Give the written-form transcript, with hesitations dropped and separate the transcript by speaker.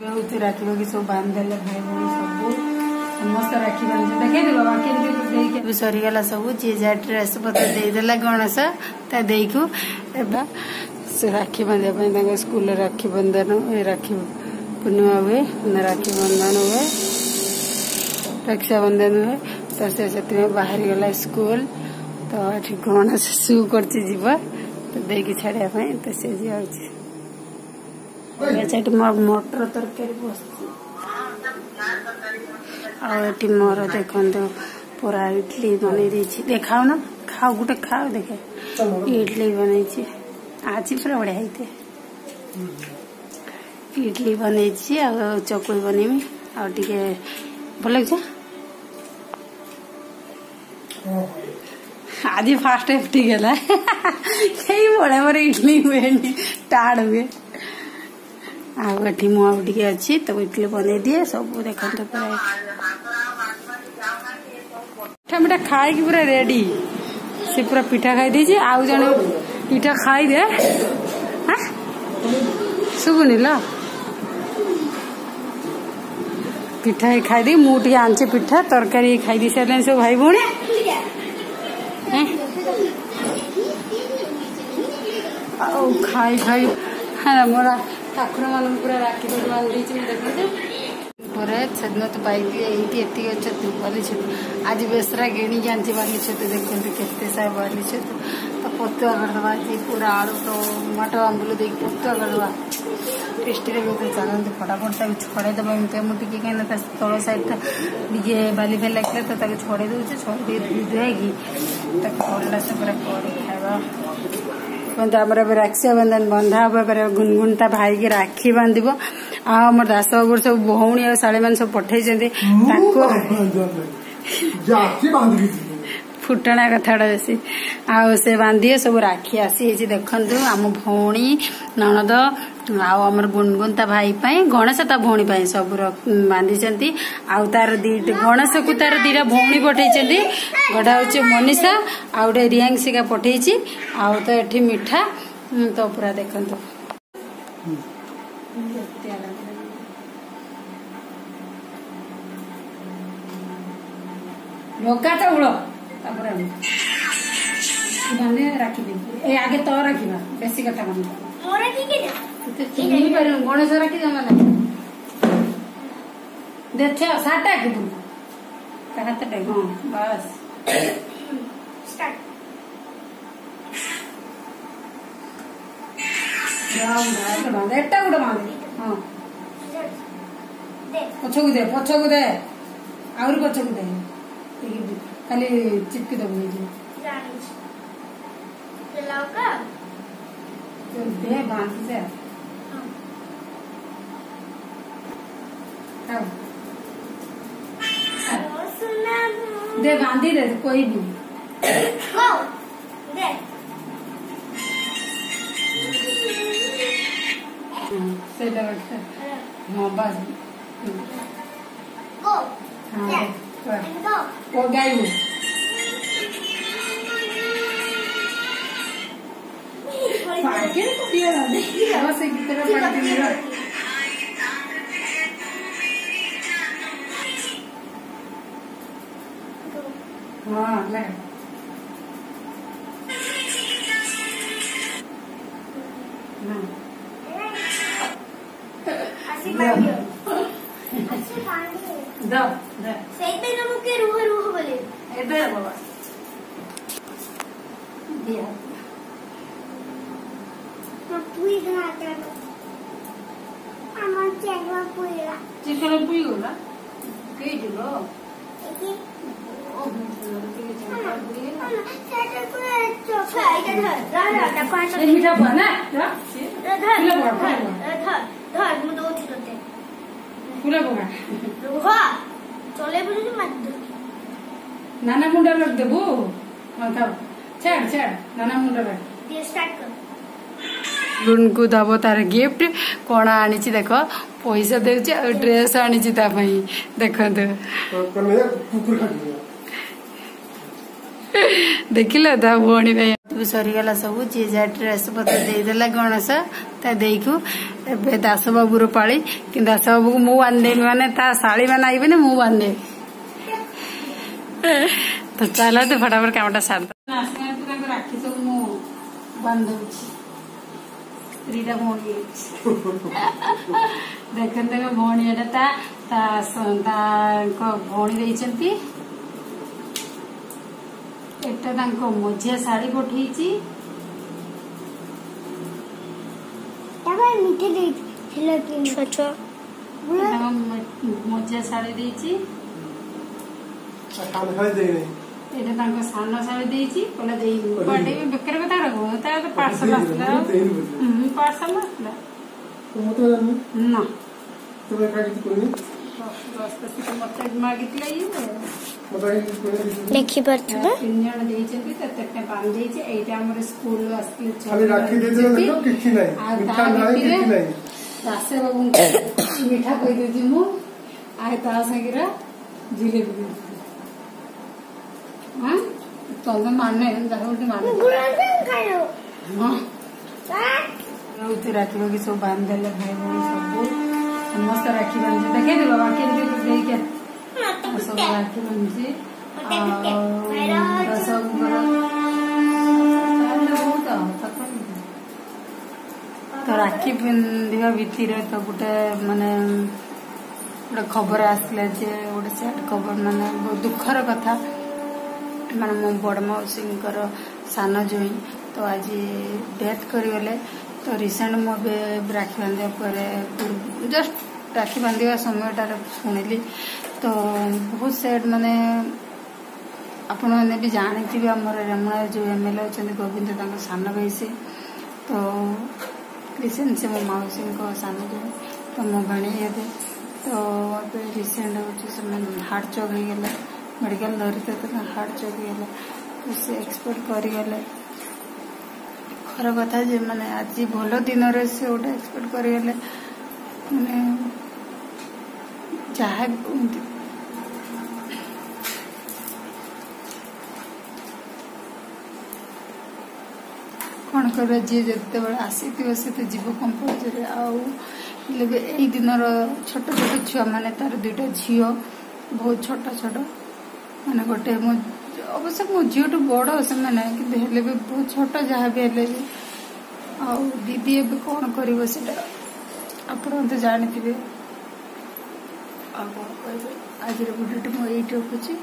Speaker 1: राखी बाकी सब बांधदेले भाई भाई सब समस्त राखी बांधे देखे बाबा के सरीगला सब जी जा ड्रेस पत्र देदेला गणेश ता देईकु एबा से राखी बांधे स्कूल राखी बंधन राखी पूर्णिमा हुए राखी बंधन हुए रक्षाबंधन हुए तो से बाहर गला स्कूल तो ये गणेश शू कर तो देकी छाड़ा तो से जाऊँ मटर तरकारी बस आठ मोर देख पूरा इडली बन देखाओ ना खाओ गोटे खाओ देखे इडली बन आज पूरा बढ़िया होते इडली बन चकुली बनमी आगे भल लगे आज फास्ट ठीक है कई बड़े बड़े इडली हुए टाड़ हुए आठी मुझे अच्छी तो इडली बन दिए सब देखते पूरा मिठा खाई पूरा रेडी से पूरा पिठा खाई दे आउ जन पिठा खाई दे शुभुनि ल पिठा खाई दी मुझे आंचे पिठा तरकारी खाई दी सारे सब भाई भौणी खाई खाई है मोरा ठाकुर मान पूरा राखी बांधी देखते सेदिन तो पाइक ये अच्छे बाली छतु आज बेसरा गिणी आनी बाली छतु देखते केते सारा बाली छतु तो पतुआ करदे जी पूरा आलू टमाटो आंबुल दे पतुआ करदे टेस्टी लगे चलते फटाफट छड़ेद मुझे कहीं तल साइड टे बाली फेल लगे तो छड़े दूचे छड़े धुआई पड़ा से पूरा खावा आम रक्षाबंधन बंधा हे गुनगुनता भाई की राखी बांध आम दास बाबू सब भौणी और शाली मैंने सब पठे फुटना कथाटा बेसी आउ से बांधिए सब राखी आसी देखु आम भौणी ननद आमर गुनगुनता भाई गणेश ता भौणी सब बांधी आउ तार गणेश को तार दीटा भौणी पठे गोटा हूँ मनीषा आउ गए रियांशिका पठे आउ तो ये मिठा तो पूरा देखु लगा चाउल बांधे राखी दे आगे तो रखा बेसी कथा गणेश राखी जमा देख साटा कि तू हाथ हाँ बस एटा गोटे बांध हाँ पछकू दे आहरी पछकू दे खाली चिपकी दबू दे बांध से दे बांधी दे कोई भी हाँ बस हाँ गायू हाँ ले रूह बोले बाबा दिया चिकन पुई गला कई दिलो मीठा बना नाना मुंडा रख देबू छाड़ छाड़ नाना मुंडा रख गुनकु दब तार गिफ्ट कौन आनी देख पैसा दे ड्रेस आनी देखु देखिल भौणी भाई भी सरीगला सब जी जा ड्रेस पत्र देदेला गणेश ता देखू ए दास बाबूर पाली कि दास बाबू को मु बांधेबी माने ता साड़ी मैंने आईबे ना मु बांधे तो चलो तो फटाफट कामटा सार राखी सब मु बांधे स्त्रीटा भौणी देखते देख भौणी भौणी एटा मझिया शाढ़ी पठेची मझिया शाढ़ी देची सान शाढ़ी देची बेकर कथा रखो पार्सल आसला पार्सल आसला ना
Speaker 2: लिखि परथबे
Speaker 1: 3 जण देइछथि तते बांध देइछे एटा हमर स्कूल आस्ते
Speaker 3: खाली राखी दे दे देखो किछि नाही मीठा नाही किछि नाही
Speaker 1: दासे बाबू मीठा कहि देछि मु आय ता संगिरा जिलेबी हां तंग माने दाहोटी माने
Speaker 2: खायो
Speaker 1: हां राखी की सब बांध देले भाई बहन सब समस्त राखी बांध देखे दे बाबा के दे के सब राखी बांधी तो राखी पिंधा भितर तो गोटे माने गोटे खबर आसला जे गोटे सैड खबर माने बहुत दुखर कथा माने मो बड़ मौसी सान जोई तो आज डेथ करगले तो रिसेंट मो राखी बांधा पर जस्ट राखी बांधा समय शुणिली तो बहुत सैड माने आपण मैंने भी जानी आमर रेमुणा जो एमएलए अच्छा गोविंद सान भाई से तो रिसेंट से मो मौसी सान जो तो मो भाई हे तो रिसेंट हो हार्ट चोक हो गले मेडिकल धरते तो हार्ट चोक हो तो से एक्सपोर्ट करगले खर कथा जे माने आज भल दिन से गोटे एक्सपोर्ट करगले माने जहाँ कौन कर जी जिते बड़े आसी से तो जीव कंपलसरी आई दिन छोट छोट छुआ मैंने तार 2टा झील बहुत छोट छोट माने गोटे अवश्य मो झील बड़ से मैंने कि बहुत छोट जहाँ भी हेले दीदी ए कौन कर आप जानी आज वीडियो मुझे रखुची।